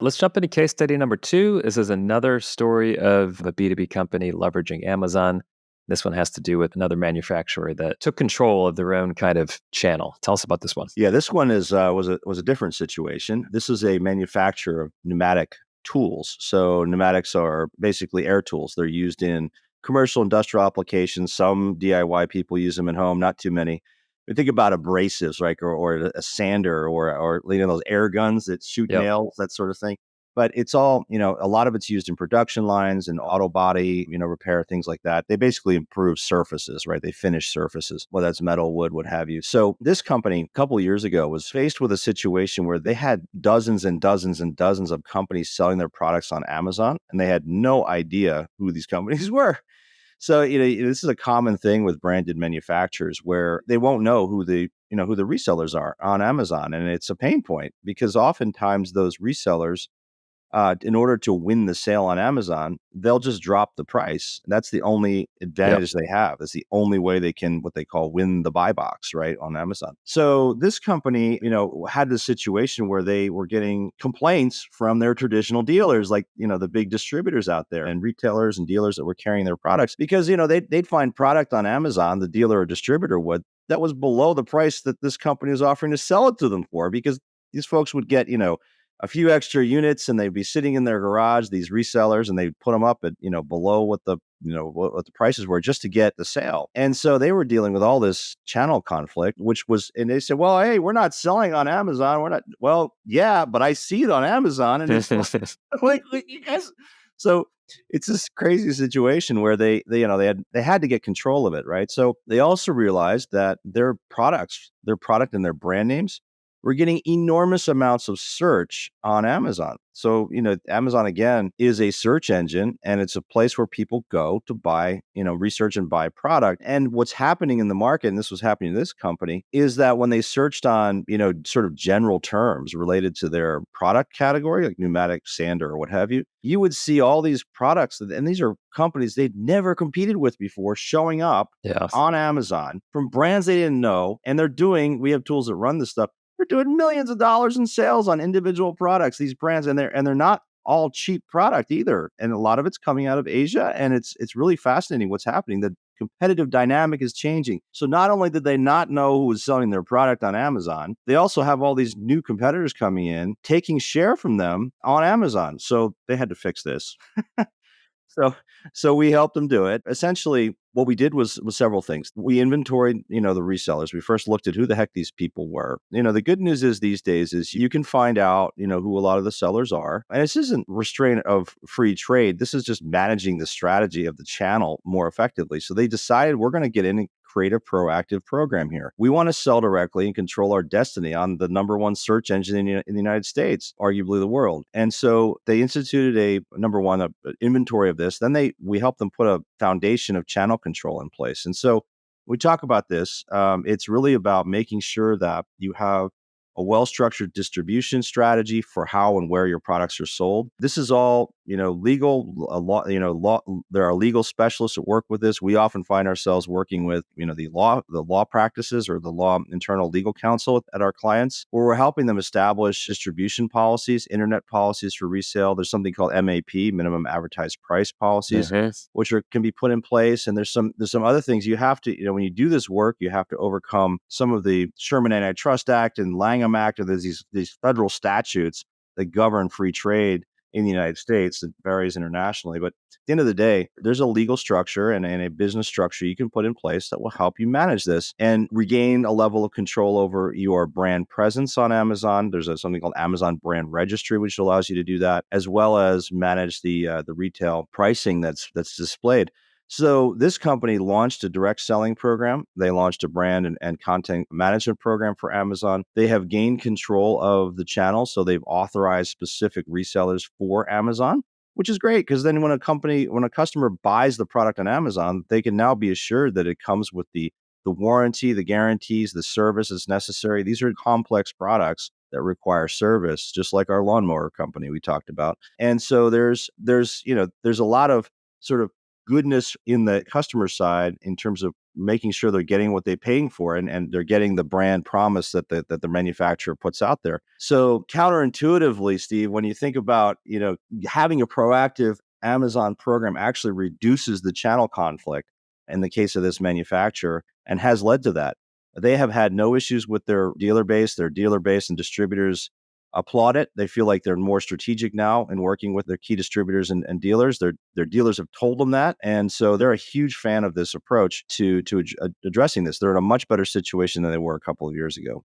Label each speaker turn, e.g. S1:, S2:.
S1: Let's jump into case study number 2. This is another story of a B2B company leveraging Amazon. This one has to do with another manufacturer that took control of their own kind of channel. Tell us about this one.
S2: Yeah, this one was a different situation. This is a manufacturer of pneumatic tools. So pneumatics are basically air tools. They're used in commercial industrial applications. Some DIY people use them at home, not too many. But think about abrasives, right? Or a sander or those air guns that shoot
S1: Yep.
S2: nails, that sort of thing. But it's all, a lot of it's used in production lines and auto body, repair, things like that. They basically improve surfaces, right? They finish surfaces, whether that's metal, wood, what have you. So this company a couple of years ago was faced with a situation where they had dozens and dozens and dozens of companies selling their products on Amazon, and they had no idea who these companies were. So, this is a common thing with branded manufacturers where they won't know who the resellers are on Amazon. And it's a pain point because oftentimes those resellers, in order to win the sale on Amazon, they'll just drop the price. That's the only
S1: Yep.
S2: advantage they have. That's the only way they can, what they call, win the buy box, right, on Amazon. So this company, had this situation where they were getting complaints from their traditional dealers, like, the big distributors out there and retailers and dealers that were carrying their products, because, they'd find product on Amazon, the dealer or distributor would, that was below the price that this company was offering to sell it to them for, because these folks would get, a few extra units and they'd be sitting in their garage, these resellers, and they'd put them up at, below what the, what the prices were just to get the sale. And so they were dealing with all this channel conflict, and they said, well, hey, we're not selling on Amazon. We're not, well, yeah, but I see it on Amazon and it's like you guys. So it's this crazy situation where they had to get control of it. Right. So they also realized that their product and their brand names, we're getting enormous amounts of search on Amazon. So, Amazon, again, is a search engine, and it's a place where people go to buy, research and buy product. And what's happening in the market, and this was happening to this company, is that when they searched on, sort of general terms related to their product category, like pneumatic, sander, or what have you, you would see all these products, and these are companies they'd never competed with before, showing up
S1: Yeah.
S2: on Amazon from brands they didn't know. And we have tools that run this stuff. They're doing millions of dollars in sales on individual products, these brands, and they're not all cheap product either. And a lot of it's coming out of Asia, and it's really fascinating what's happening. The competitive dynamic is changing. So not only did they not know who was selling their product on Amazon, they also have all these new competitors coming in, taking share from them on Amazon. So they had to fix this. So, so we helped them do it. Essentially, what we did was several things. We inventoried, the resellers. We first looked at who the heck these people were. The good news is these days is you can find out, who a lot of the sellers are. And this isn't restraint of free trade. This is just managing the strategy of the channel more effectively. So they decided we're going to get in and create a proactive program here. We want to sell directly and control our destiny on the number one search engine in the United States, arguably the world. And so they instituted a inventory of this. Then we helped them put a foundation of channel control in place. And so we talk about this. It's really about making sure that you have a well-structured distribution strategy for how and where your products are sold. This is all, legal, law. There are legal specialists that work with this. We often find ourselves working with, the law practices or the law internal legal counsel at our clients, where we're helping them establish distribution policies, internet policies for resale. There's something called MAP, minimum advertised price policies, which can be put in place. And there's some other things you have to, when you do this work, you have to overcome some of the Sherman Antitrust Act and Langham Act, or there's these federal statutes that govern free trade in the United States. It varies internationally. But at the end of the day, there's a legal structure and a business structure you can put in place that will help you manage this and regain a level of control over your brand presence on Amazon. There's something called Amazon Brand Registry, which allows you to do that, as well as manage the retail pricing that's displayed. So this company launched a direct selling program. They launched a brand and content management program for Amazon. They have gained control of the channel. So they've authorized specific resellers for Amazon, which is great because then when a customer buys the product on Amazon, they can now be assured that it comes with the warranty, the guarantees, the service that's necessary. These are complex products that require service, just like our lawnmower company we talked about. And so there's a lot of sort of goodness in the customer side in terms of making sure they're getting what they're paying for, and they're getting the brand promise that the manufacturer puts out there. So counterintuitively, Steve, when you think about, having a proactive Amazon program actually reduces the channel conflict in the case of this manufacturer and has led to that. They have had no issues with their dealer base. Their dealer base and distributors applaud it. They feel like they're more strategic now in working with their key distributors and dealers. Their dealers have told them that. And so they're a huge fan of this approach to addressing this. They're in a much better situation than they were a couple of years ago.